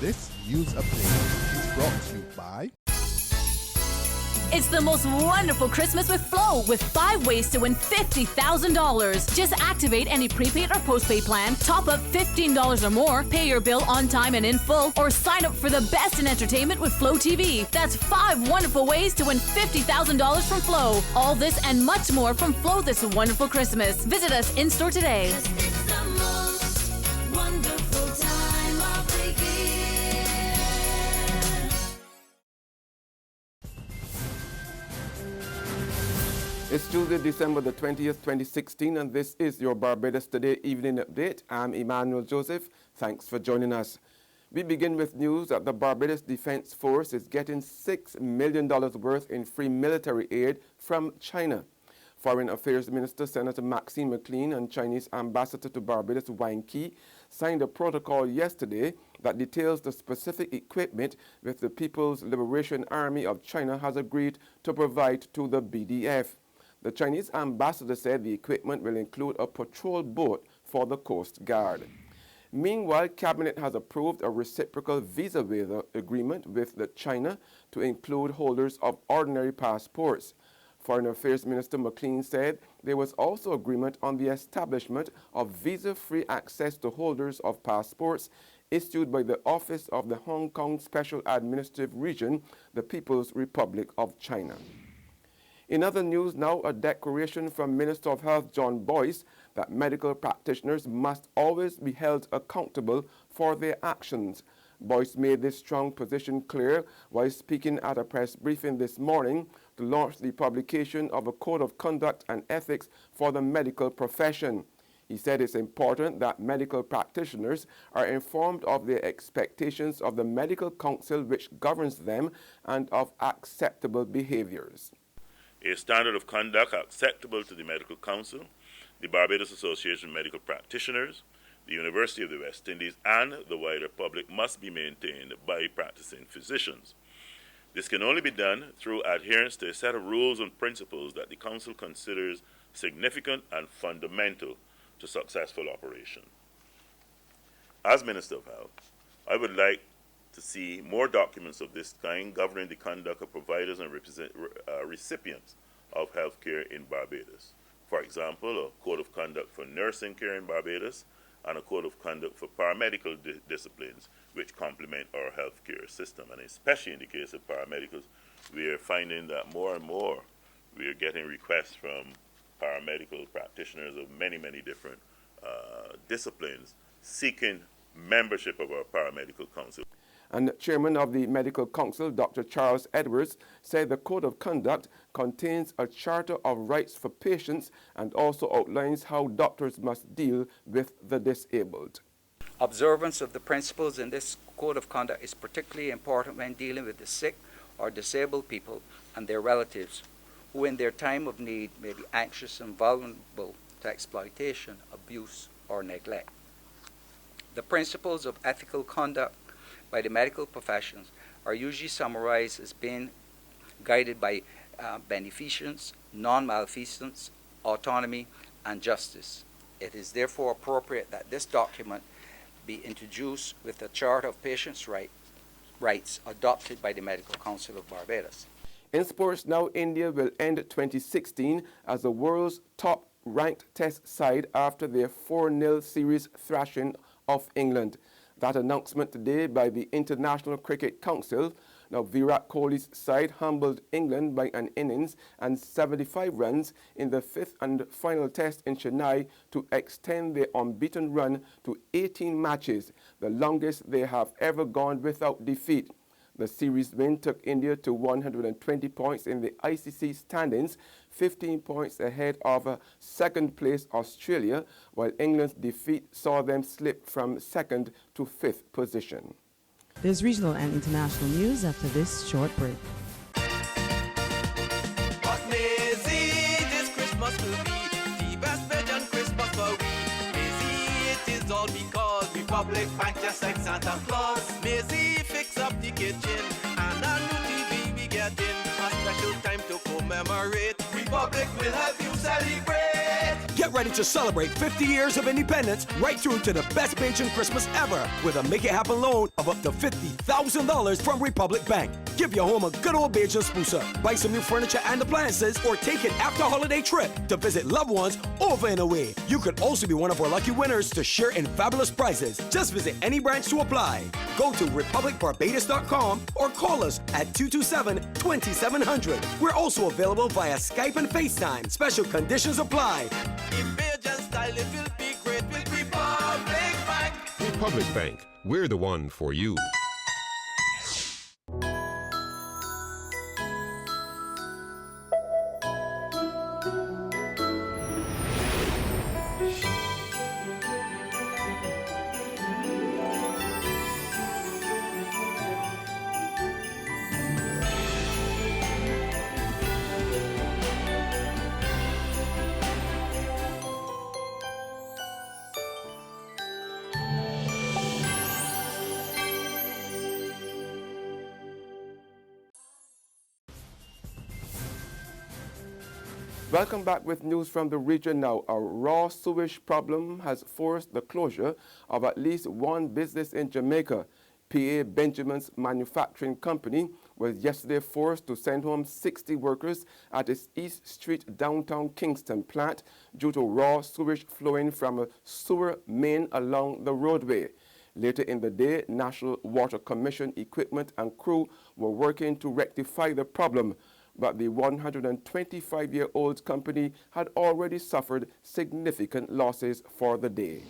This news update is brought to you by... It's the most wonderful Christmas with Flow, with 5 ways to win $50,000. Just activate any prepaid or postpaid plan, top up $15 or more, pay your bill on time and in full, or sign up for the best in entertainment with Flow TV. That's 5 wonderful ways to win $50,000 from Flow. All this and much more from Flow this wonderful Christmas. Visit us in-store today. It's the most wonderful time of the year. It's Tuesday, December the 20th, 2016, and this is your Barbados Today Evening Update. I'm Emmanuel Joseph. Thanks for joining us. We begin with news that the Barbados Defense Force is getting $6 million worth in free military aid from China. Foreign Affairs Minister Senator Maxine McLean and Chinese Ambassador to Barbados Wang Qi signed a protocol yesterday that details the specific equipment which the People's Liberation Army of China has agreed to provide to the BDF. The Chinese ambassador said the equipment will include a patrol boat for the Coast Guard. Meanwhile, Cabinet has approved a reciprocal visa-waiver agreement with China to include holders of ordinary passports. Foreign Affairs Minister McLean said there was also agreement on the establishment of visa-free access to holders of passports issued by the Office of the Hong Kong Special Administrative Region, the People's Republic of China. In other news now, a declaration from Minister of Health John Boyce that medical practitioners must always be held accountable for their actions. Boyce made this strong position clear while speaking at a press briefing this morning to launch the publication of a Code of Conduct and Ethics for the medical profession. He said it's important that medical practitioners are informed of their expectations of the medical council which governs them and of acceptable behaviors. A standard of conduct acceptable to the Medical Council, the Barbados Association of Medical Practitioners, the University of the West Indies, and the wider public must be maintained by practicing physicians. This can only be done through adherence to a set of rules and principles that the Council considers significant and fundamental to successful operation. As Minister of Health, I would like to see more documents of this kind governing the conduct of providers and recipients of health care in Barbados. For example, a code of conduct for nursing care in Barbados and a code of conduct for paramedical disciplines which complement our health care system. And especially in the case of paramedicals, we are finding that more and more we are getting requests from paramedical practitioners of many, many different disciplines seeking membership of our paramedical council. And Chairman of the Medical Council, Dr. Charles Edwards, said the Code of Conduct contains a charter of rights for patients and also outlines how doctors must deal with the disabled. Observance of the principles in this Code of Conduct is particularly important when dealing with the sick or disabled people and their relatives, who in their time of need may be anxious and vulnerable to exploitation, abuse, or neglect. The principles of ethical conduct by the medical professions are usually summarized as being guided by beneficence, non-malfeasance, autonomy, and justice. It is therefore appropriate that this document be introduced with the Charter of Patients' Rights adopted by the Medical Council of Barbados. In sports now, India will end 2016 as the world's top-ranked test side after their 4-0 series thrashing of England. That announcement today by the International Cricket Council. Now, Virat Kohli's side humbled England by an innings and 75 runs in the 5th and final test in Chennai to extend their unbeaten run to 18 matches, the longest they have ever gone without defeat. The series win took India to 120 points in the ICC standings, 15 points ahead of second-place Australia, while England's defeat saw them slip from 2nd to 5th position. There's regional and international news after this short break. What Maisie, this Christmas will be the best Belgian Christmas for we. Maisie, it is all because Republic Bank just like Santa Claus. Maisie, fix up the kitchen and a new TV we get in. A special time to commemorate. Republic will help you celebrate. Get ready to celebrate 50 years of independence right through to the best Bajan Christmas ever with a Make It Happen loan of up to $50,000 from Republic Bank. Give your home a good old Bajan spruce up, buy some new furniture and appliances, or take an after-holiday trip to visit loved ones over and away. You could also be one of our lucky winners to share in fabulous prizes. Just visit any branch to apply. Go to republicbarbados.com or call us at 227-2700. We're also available via Skype and FaceTime. Special conditions apply. In Bajan style, it will be great with Republic Bank. Republic Bank, we're the one for you. Welcome back with news from the region now. A raw sewage problem has forced the closure of at least one business in Jamaica. P.A. Benjamin's manufacturing company was yesterday forced to send home 60 workers at its East Street downtown Kingston plant due to raw sewage flowing from a sewer main along the roadway. Later in the day, National Water Commission equipment and crew were working to rectify the problem, but the 125-year-old company had already suffered significant losses for the day.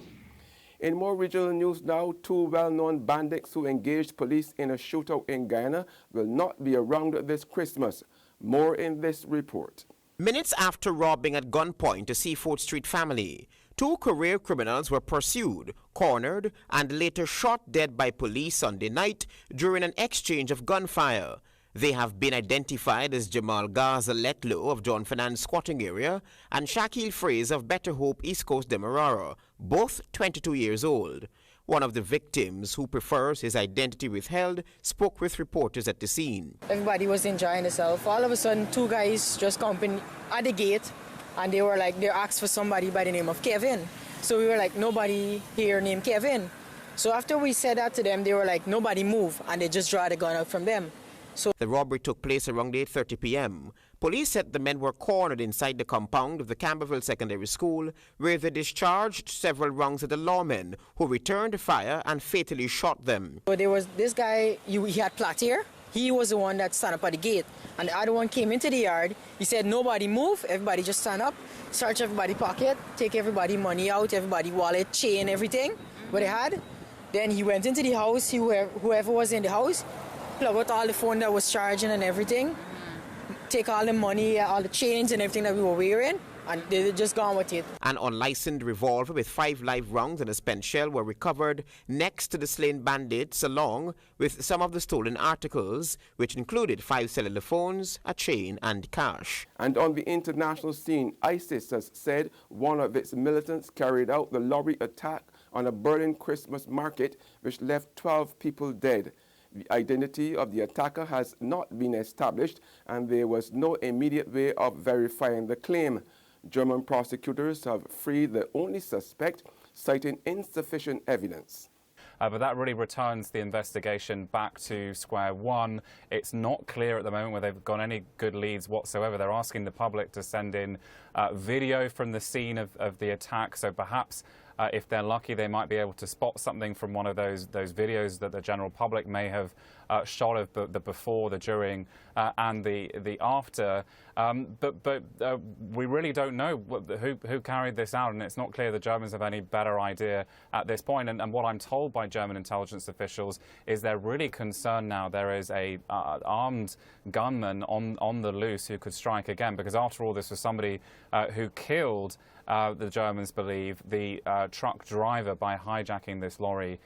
In more regional news now, two well-known bandits who engaged police in a shootout in Guyana will not be around this Christmas. More in this report. Minutes after robbing at gunpoint a Seafood Street family, two career criminals were pursued, cornered, and later shot dead by police Sunday night during an exchange of gunfire. They have been identified as Jamal Gaza Letlow of John Fernand's squatting area and Shaquille Fraser of Better Hope, East Coast Demerara, both 22 years old. One of the victims, who prefers his identity withheld, spoke with reporters at the scene. Everybody was enjoying themselves. All of a sudden, two guys just come in at the gate, and they asked for somebody by the name of Kevin. So we were like, nobody here named Kevin. So after we said that to them, they were like, nobody move, and they just draw the gun out from them. The robbery took place around 8:30 p.m. Police said the men were cornered inside the compound of the Camberville Secondary School, where they discharged several rounds at the lawmen, who returned fire and fatally shot them. So there was this guy, he had plait here. He was the one that stand up at the gate. And the other one came into the yard. He said, nobody move, everybody just stand up, search everybody's pocket, take everybody money out, everybody wallet, chain, everything, what they had. Then he went into the house, whoever was in the house, plug out all the phone that was charging and everything, take all the money, all the chains and everything that we were wearing, and they just gone with it. An unlicensed revolver with 5 live rounds and a spent shell were recovered next to the slain bandits, along with some of the stolen articles, which included 5 cellular phones, a chain and cash. And on the international scene, ISIS has said one of its militants carried out the lorry attack on a Berlin Christmas market, which left 12 people dead. The identity of the attacker has not been established, and there was no immediate way of verifying the claim. German prosecutors have freed the only suspect, citing insufficient evidence. But that really returns the investigation back to square one. It's not clear at the moment whether they've got any good leads whatsoever. They're asking the public to send in video from the scene of the attack, so perhaps if they're lucky, they might be able to spot something from one of those videos that the general public may have shot of the before, the during, and the after. But we really don't know who carried this out, and it's not clear the Germans have any better idea at this point. And what I'm told by German intelligence officials is they're really concerned now there is a armed gunman on the loose who could strike again, because after all, this was somebody who killed, the Germans believe, the truck driver by hijacking this lorry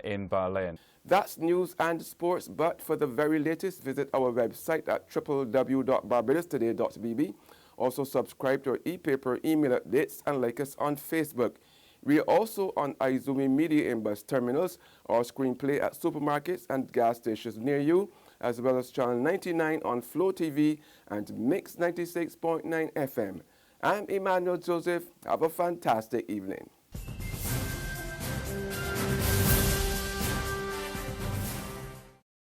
in Berlin. That's news and sports, but for the very latest, visit our website at www.barbadostoday.bb. Also subscribe to our e-paper email updates and like us on Facebook. We are also on Izumi Media in bus terminals or screenplay at supermarkets and gas stations near you, as well as Channel 99 on Flow TV and Mix 96.9 FM. I'm Emmanuel Joseph. Have a fantastic evening.